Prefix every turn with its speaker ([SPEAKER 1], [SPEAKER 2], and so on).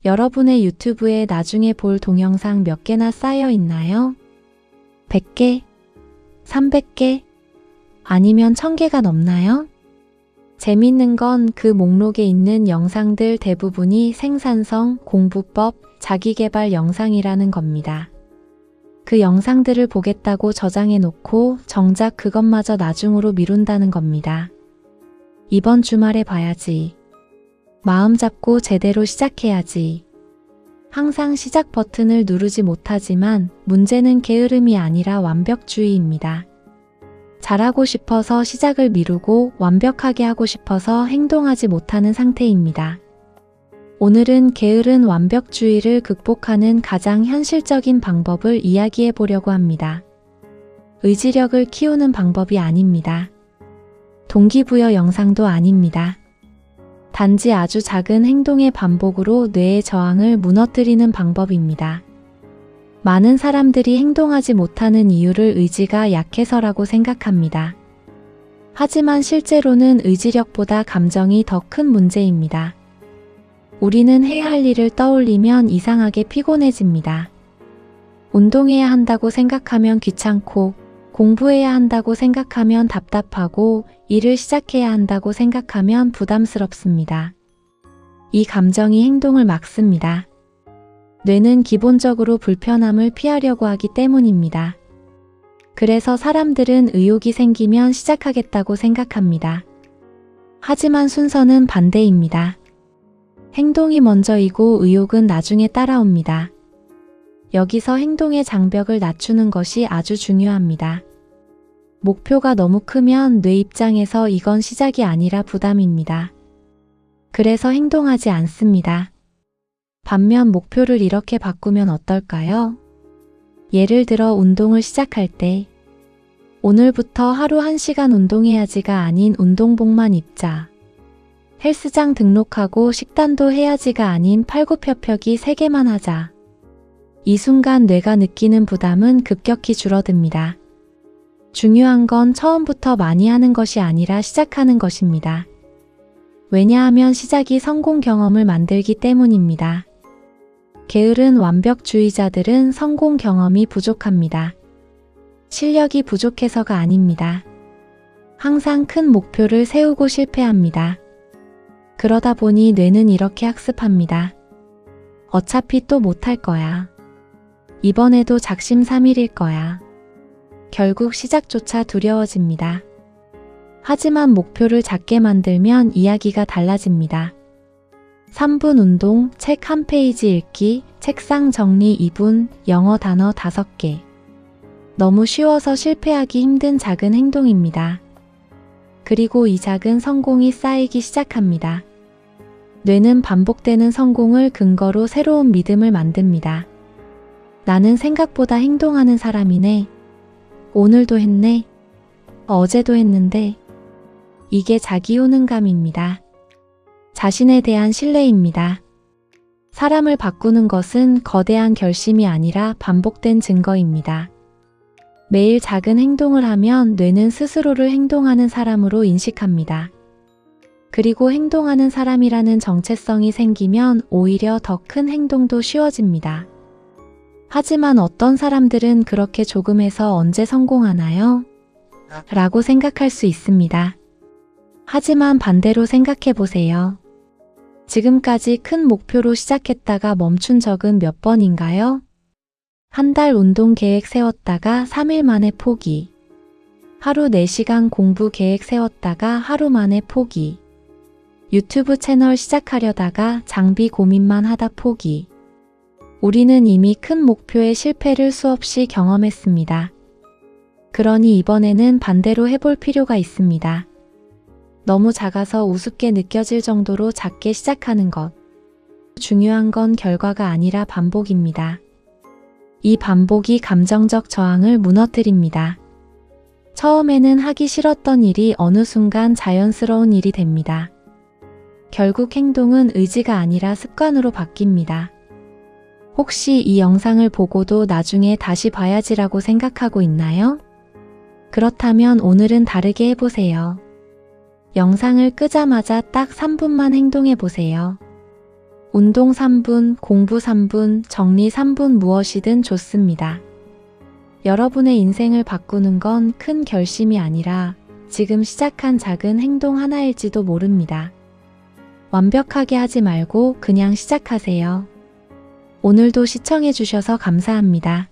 [SPEAKER 1] 여러분의 유튜브에 나중에 볼 동영상 몇 개나 쌓여 있나요? 100개? 300개? 아니면 1000개가 넘나요? 재밌는 건 그 목록에 있는 영상들 대부분이 생산성, 공부법, 자기계발 영상이라는 겁니다. 그 영상들을 보겠다고 저장해 놓고 정작 그것마저 나중으로 미룬다는 겁니다. 이번 주말에 봐야지. 마음 잡고 제대로 시작해야지. 항상 시작 버튼을 누르지 못하지만 문제는 게으름이 아니라 완벽주의입니다. 잘하고 싶어서 시작을 미루고 완벽하게 하고 싶어서 행동하지 못하는 상태입니다. 오늘은 게으른 완벽주의를 극복하는 가장 현실적인 방법을 이야기해 보려고 합니다. 의지력을 키우는 방법이 아닙니다. 동기부여 영상도 아닙니다. 단지 아주 작은 행동의 반복으로 뇌의 저항을 무너뜨리는 방법입니다. 많은 사람들이 행동하지 못하는 이유를 의지가 약해서라고 생각합니다. 하지만 실제로는 의지력보다 감정이 더 큰 문제입니다. 우리는 해야 할 일을 떠올리면 이상하게 피곤해집니다. 운동해야 한다고 생각하면 귀찮고, 공부해야 한다고 생각하면 답답하고, 일을 시작해야 한다고 생각하면 부담스럽습니다. 이 감정이 행동을 막습니다. 뇌는 기본적으로 불편함을 피하려고 하기 때문입니다. 그래서 사람들은 의욕이 생기면 시작하겠다고 생각합니다. 하지만 순서는 반대입니다. 행동이 먼저이고 의욕은 나중에 따라옵니다. 여기서 행동의 장벽을 낮추는 것이 아주 중요합니다. 목표가 너무 크면 뇌 입장에서 이건 시작이 아니라 부담입니다. 그래서 행동하지 않습니다. 반면 목표를 이렇게 바꾸면 어떨까요? 예를 들어 운동을 시작할 때 오늘부터 하루 1시간 운동해야지가 아닌 운동복만 입자. 헬스장 등록하고 식단도 해야지가 아닌 팔굽혀펴기 3개만 하자. 이 순간 뇌가 느끼는 부담은 급격히 줄어듭니다. 중요한 건 처음부터 많이 하는 것이 아니라 시작하는 것입니다. 왜냐하면 시작이 성공 경험을 만들기 때문입니다. 게으른 완벽주의자들은 성공 경험이 부족합니다. 실력이 부족해서가 아닙니다. 항상 큰 목표를 세우고 실패합니다. 그러다 보니 뇌는 이렇게 학습합니다. 어차피 또 못할 거야. 이번에도 작심삼일일 거야. 결국 시작조차 두려워집니다. 하지만 목표를 작게 만들면 이야기가 달라집니다. 3분 운동, 책 1페이지 읽기, 책상 정리 2분, 영어 단어 5개. 너무 쉬워서 실패하기 힘든 작은 행동입니다. 그리고 이 작은 성공이 쌓이기 시작합니다. 뇌는 반복되는 성공을 근거로 새로운 믿음을 만듭니다. 나는 생각보다 행동하는 사람이네. 오늘도 했네. 어제도 했는데. 이게 자기 효능감입니다. 자신에 대한 신뢰입니다. 사람을 바꾸는 것은 거대한 결심이 아니라 반복된 증거입니다. 매일 작은 행동을 하면 뇌는 스스로를 행동하는 사람으로 인식합니다. 그리고 행동하는 사람이라는 정체성이 생기면 오히려 더 큰 행동도 쉬워집니다. 하지만 어떤 사람들은 그렇게 조금 해서 언제 성공하나요? 라고 생각할 수 있습니다. 하지만 반대로 생각해 보세요. 지금까지 큰 목표로 시작했다가 멈춘 적은 몇 번인가요? 한 달 운동 계획 세웠다가 3일 만에 포기. 하루 4시간 공부 계획 세웠다가 하루 만에 포기. 유튜브 채널 시작하려다가 장비 고민만 하다 포기. 우리는 이미 큰 목표의 실패를 수없이 경험했습니다. 그러니 이번에는 반대로 해볼 필요가 있습니다. 너무 작아서 우습게 느껴질 정도로 작게 시작하는 것. 중요한 건 결과가 아니라 반복입니다. 이 반복이 감정적 저항을 무너뜨립니다. 처음에는 하기 싫었던 일이 어느 순간 자연스러운 일이 됩니다. 결국 행동은 의지가 아니라 습관으로 바뀝니다. 혹시 이 영상을 보고도 나중에 다시 봐야지라고 생각하고 있나요? 그렇다면 오늘은 다르게 해보세요. 영상을 끄자마자 딱 3분만 행동해보세요. 운동 3분, 공부 3분, 정리 3분 무엇이든 좋습니다. 여러분의 인생을 바꾸는 건 큰 결심이 아니라 지금 시작한 작은 행동 하나일지도 모릅니다. 완벽하게 하지 말고 그냥 시작하세요. 오늘도 시청해주셔서 감사합니다.